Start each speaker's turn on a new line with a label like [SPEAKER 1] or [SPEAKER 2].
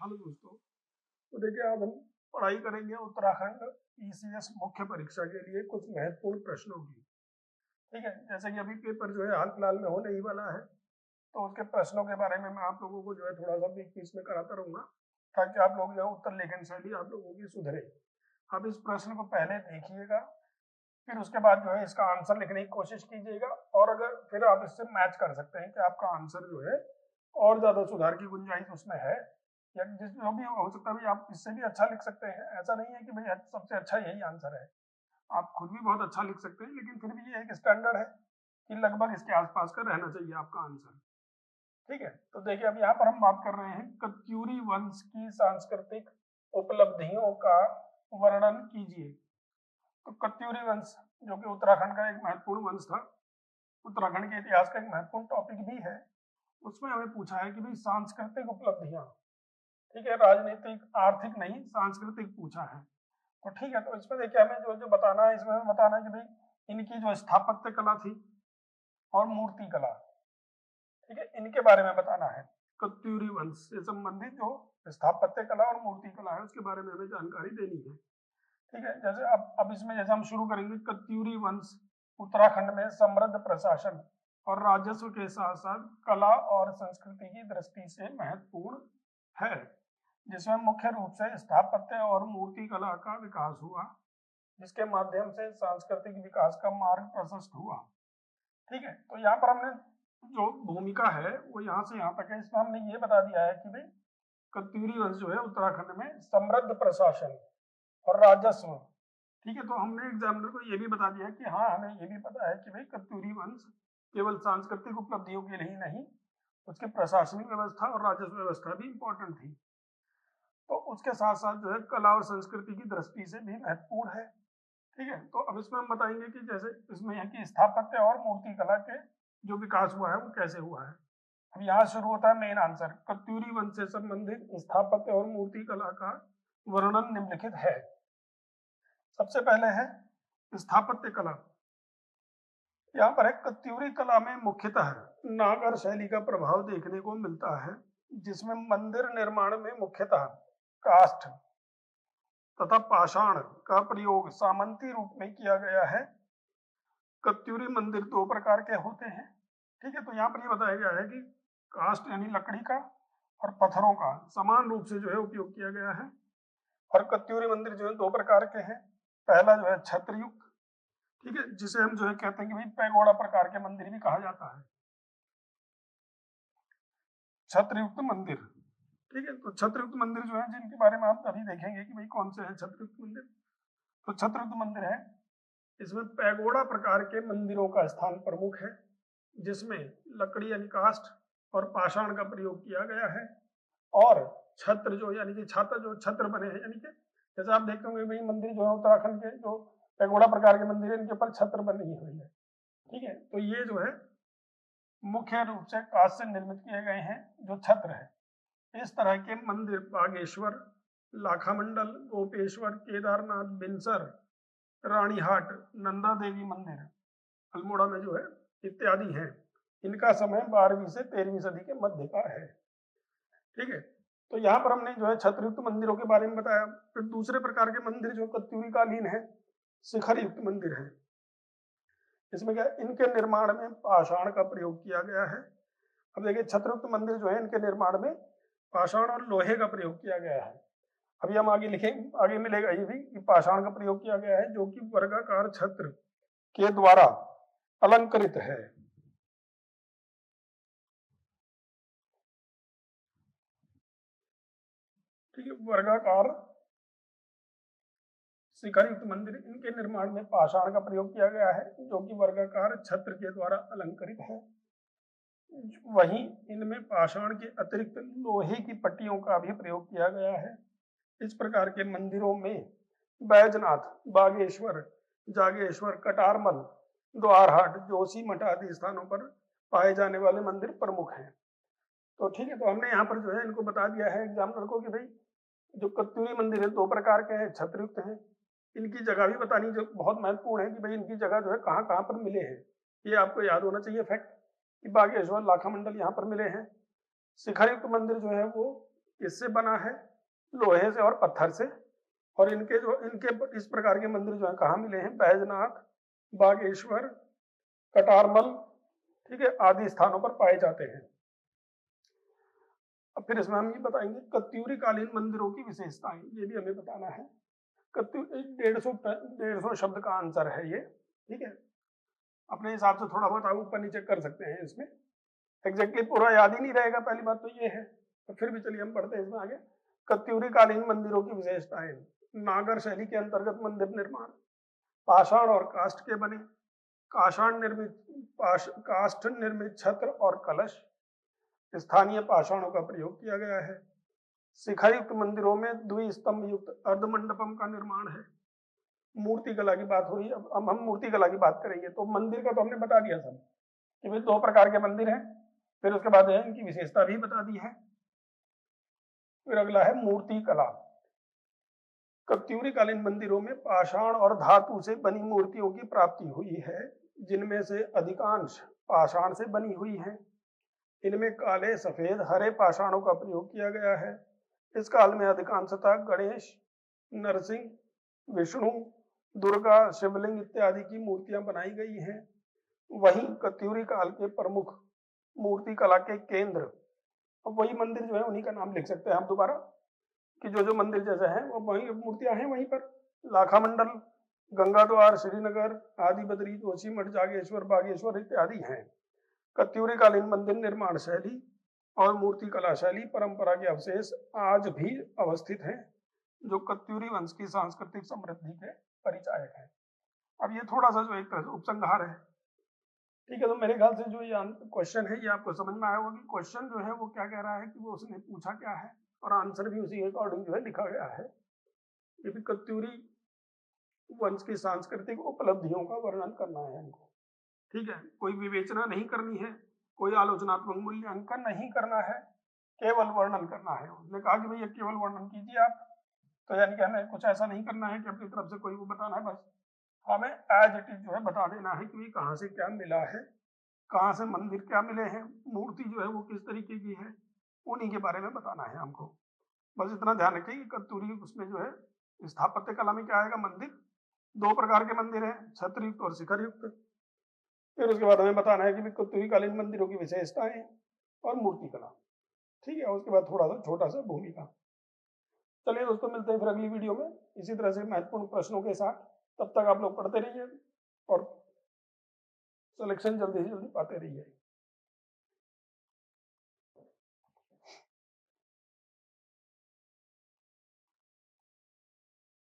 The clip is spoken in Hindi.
[SPEAKER 1] हेलो दोस्तों। तो देखिए आज हम पढ़ाई करेंगे उत्तराखंड ईसीएस मुख्य परीक्षा के लिए कुछ महत्वपूर्ण प्रश्नों की। ठीक है, जैसे कि अभी पेपर जो है हाल फिलहाल में होने ही वाला है, तो उसके प्रश्नों के बारे में मैं आप लोगों को जो है थोड़ा सा बीच बीच में कराता रहूंगा, ताकि आप लोग जो है उत्तर लेखन शैली आप लोगों की सुधरे। आप इस प्रश्न को पहले देखिएगा, फिर उसके बाद जो है इसका आंसर लिखने की कोशिश कीजिएगा, और अगर फिर आप इससे मैच कर सकते हैं कि आपका आंसर जो है और ज्यादा सुधार की गुंजाइश उसमें है, या जिस जो भी हो सकता है आप इससे भी अच्छा लिख सकते हैं। ऐसा नहीं है कि भाई सबसे अच्छा यही आंसर है, आप खुद भी बहुत अच्छा लिख सकते हैं, लेकिन फिर भी ये एक स्टैंडर्ड है कि लगभग इसके आसपास का रहना चाहिए आपका आंसर। ठीक है, तो देखिए अब यहाँ पर हम बात कर रहे हैं कत्यूरी वंश की सांस्कृतिक उपलब्धियों का वर्णन कीजिए। तो कत्यूरी वंश जो कि उत्तराखंड का एक महत्वपूर्ण वंश था, उत्तराखंड के इतिहास का एक महत्वपूर्ण टॉपिक भी है, उसमें हमें पूछा है कि भाई सांस्कृतिक उपलब्धियां, ठीक है, राजनीतिक आर्थिक नहीं, सांस्कृतिक पूछा है। तो ठीक है, तो इसमें देखिए हमें जो जो बताना है, इसमें हमें बताना है कि भाई इनकी जो स्थापत्य कला थी और मूर्ति कला, ठीक है, इनके बारे में बताना है। कत्यूरी वंश से संबंधित जो स्थापत्य कला और मूर्ति कला है उसके बारे में हमें जानकारी देनी है। ठीक है, जैसे अब इसमें जैसे हम शुरू करेंगे, कत्यूरी वंश उत्तराखंड में समृद्ध प्रशासन और राजस्व के साथ साथ कला और संस्कृति की दृष्टि से महत्वपूर्ण है, जिसमें मुख्य रूप से स्थापत्य और मूर्ति कला का विकास हुआ, जिसके माध्यम से सांस्कृतिक विकास का मार्ग प्रशस्त हुआ। ठीक है, तो यहाँ पर हमने जो भूमिका है वो यहाँ से यहाँ तक है। इसमें हमने ये बता दिया है कि भाई कत्यूरी वंश जो है उत्तराखंड में समृद्ध प्रशासन और राजस्व, ठीक है, तो हमने एग्जामिनर को ये भी बता दिया कि हाँ, हमें ये भी पता है कि भाई कत्यूरी वंश केवल सांस्कृतिक उपलब्धियों के लिए ही नहीं, उसकी प्रशासनिक व्यवस्था और राजस्व व्यवस्था भी इंपॉर्टेंट थी। तो उसके साथ साथ जो है कला और संस्कृति की दृष्टि से भी महत्वपूर्ण है। ठीक है, तो अब इसमें हम बताएंगे कि जैसे इसमें है कि स्थापत्य और मूर्ति कला के जो विकास हुआ है वो कैसे हुआ है। अब यहाँ शुरू होता है मेन आंसर। कत्यूरी वंश से संबंधित स्थापत्य और मूर्ति कला का वर्णन निम्नलिखित है। सबसे पहले है स्थापत्य कला। यहाँ पर है कत्यूरी कला में मुख्यतः नागर शैली का प्रभाव देखने को मिलता है, जिसमें मंदिर निर्माण में मुख्यतः काष्ठ तथा पाषाण का प्रयोग सामंती रूप में किया गया है। कत्यूरी मंदिर दो प्रकार के होते हैं। ठीक है, तो यहाँ पर ये बताया गया है कि काष्ठ यानी लकड़ी का और पत्थरों का समान रूप से जो है उपयोग किया गया है। और कत्यूरी मंदिर जो है दो प्रकार के हैं। पहला जो है छत्रयुक्त, ठीक है, जिसे हम जो है कहते हैं कि भाई पैगोडा प्रकार के मंदिर भी कहा जाता है, छत्रयुक्त मंदिर। ठीक है, तो छत्रयुक्त मंदिर जो है जिनके बारे में आप अभी देखेंगे कि भाई कौन से हैं छत्रयुक्त मंदिर। तो छत्रयुक्त मंदिर है, इसमें पैगोडा प्रकार के मंदिरों का स्थान प्रमुख है, जिसमें लकड़ी यानी काष्ठ और पाषाण का प्रयोग किया गया है। और छत्र जो यानी कि छाता जो छत्र बने हैं, यानी कि जैसे आप देखते होंगे भाई मंदिर जो है उत्तराखंड के जो पैगोडा प्रकार के मंदिर है इनके ऊपर छत्र बनी हुई है। ठीक है, तो ये जो है मुख्य रूप से काष्ठ से निर्मित किए गए हैं जो छत्र है। इस तरह के मंदिर बागेश्वर, लाखामंडल, गोपेश्वर, केदारनाथ, बिनसर, रानीहाट, नंदा देवी मंदिर अल्मोड़ा में जो है इत्यादि हैं। इनका समय 12वीं से 13वीं सदी के मध्य का है। ठीक है, तो यहाँ पर हमने जो है छत्रयुक्त मंदिरों के बारे में बताया। फिर दूसरे प्रकार के मंदिर जो कत्यूरी कालीन है, शिखर युक्त मंदिर है। इसमें क्या, इनके निर्माण में पाषाण का प्रयोग किया गया है। अब देखिए छत्रयुक्त मंदिर जो है इनके निर्माण में पाषाण और लोहे का प्रयोग किया गया है। अभी हम आगे लिखेंगे, आगे मिलेगा ये भी कि पाषाण का प्रयोग किया गया है, जो कि वर्गाकार छत्र के द्वारा अलंकृत है। ठीक है, वर्गाकार शिखर युक्त मंदिर, इनके निर्माण में पाषाण का प्रयोग किया गया है, जो कि वर्गाकार छत्र के द्वारा अलंकृत है। वहीं इनमें पाषाण के अतिरिक्त लोहे की पट्टियों का भी प्रयोग किया गया है। इस प्रकार के मंदिरों में बैजनाथ, बागेश्वर, जागेश्वर, कटारमल, द्वारहाट, जोशीमठ आदि स्थानों पर पाए जाने वाले मंदिर प्रमुख हैं। तो ठीक है, तो हमने यहाँ पर जो है इनको बता दिया है एग्जामिनर को कि भाई जो कत्यूरी मंदिर है दो प्रकार के हैं, छत्रयुक्त हैं। इनकी जगह भी बतानी जो बहुत महत्वपूर्ण है कि भाई इनकी जगह जो है कहाँ कहाँ पर मिले हैं, ये आपको याद होना चाहिए फैक्ट कि बागेश्वर, लाखामंडल यहाँ पर मिले हैं। शिखरयुक्त मंदिर जो है वो किससे बना है? लोहे से और पत्थर से। और इनके इस प्रकार के मंदिर जो है कहाँ मिले हैं? बैजनाथ, बागेश्वर, कटारमल, ठीक है, आदि स्थानों पर पाए जाते हैं। अब फिर इसमें हम ये बताएंगे कत्यूरी कालीन मंदिरों की विशेषताएं, ये भी हमें बताना है। 150 शब्द का आंसर है ये, ठीक है। अपने हिसाब से थोड़ा बहुत आप ऊपर नीचे कर सकते हैं, इसमें एग्जैक्टली पूरा याद ही नहीं रहेगा, पहली बात तो ये है। तो फिर भी चलिए हम पढ़ते हैं इसमें आगे। कत्यूरी कालीन मंदिरों की विशेषताएं। नागर शैली के अंतर्गत मंदिर निर्माण, पाषाण और काष्ठ के बने, काष्ठ निर्मित छत्र और कलश, स्थानीय पाषाणों का प्रयोग किया गया है। शिखायुक्त मंदिरों में द्विस्तंभ युक्त अर्धमंडपम का निर्माण है। मूर्ति कला की बात हो रही है, अब हम मूर्ति कला की बात करेंगे। तो मंदिर का तो हमने बता दिया सब कि भाई 2 प्रकार के मंदिर हैं। फिर उसके बाद है इनकी विशेषता भी बता दी है। फिर अगला है मूर्ति कला। कत्यूरी कालीन मंदिरों में पाषाण और धातु से बनी मूर्तियों की प्राप्ति हुई है, जिनमें से अधिकांश पाषाण से बनी हुई है। इनमें काले, सफेद, हरे पाषाणों का प्रयोग किया गया है। इस काल में अधिकांशतः गणेश, नरसिंह, विष्णु, दुर्गा, शिवलिंग इत्यादि की मूर्तियां बनाई गई हैं। वहीं कत्यूरी काल के प्रमुख मूर्ति कला के केंद्र, अब वही मंदिर जो है उन्हीं का नाम लिख सकते हैं हम दोबारा, कि जो मंदिर जैसे हैं वो वही मूर्तियां हैं वहीं पर। लाखा मंडल, गंगा द्वार, श्रीनगर, आदि बद्री, जोशीमठ, जागेश्वर, बागेश्वर इत्यादि हैं। कत्यूरी कालीन मंदिर निर्माण शैली और मूर्ति कला शैली परंपरा के अवशेष आज भी अवस्थित हैं, जो कत्यूरी वंश की सांस्कृतिक समृद्धि के परिचायक है। अब ये थोड़ा सा जो एक तरह से उपसंहार है, ठीक है। तो मेरे ख्याल से जो ये क्वेश्चन है ये आपको समझ में आया होगा कि क्वेश्चन जो है वो क्या कह रहा है, कि वो उसने पूछा क्या है, और आंसर भी उसी के अकॉर्डिंग जो है लिखा गया है। ये भी कत्यूरी वंश की सांस्कृतिक उपलब्धियों का वर्णन करना है हमको, ठीक है। कोई विवेचना नहीं करनी है, कोई आलोचनात्मक मूल्यांकन नहीं करना है, केवल वर्णन करना है। उसने कहा कि भैया केवल वर्णन कीजिए आप, तो यानी कि हमें कुछ ऐसा नहीं करना है कि अपनी तरफ से कोई वो बताना है, बस हमें एज इट इज जो है बता देना है कि कहाँ से क्या मिला है, कहाँ से मंदिर क्या मिले हैं, मूर्ति जो है वो किस तरीके की है, उन्हीं के बारे में बताना है हमको। बस इतना ध्यान रखिए कि कत्यूरी उसमें जो है स्थापत्य कला में क्या आएगा, मंदिर 2 प्रकार के मंदिर हैं, छत्र युक्त और शिखर युक्त। फिर उसके बाद हमें बताना है कि कत्यूरी कालीन मंदिरों की विशेषताएं और मूर्ति कला, ठीक है। उसके बाद थोड़ा सा छोटा सा भूमिका। चलिए दोस्तों, मिलते हैं फिर अगली वीडियो में इसी तरह से महत्वपूर्ण प्रश्नों के साथ। तब तक आप लोग पढ़ते रहिए और सिलेक्शन जल्दी से जल्दी पाते रहिए।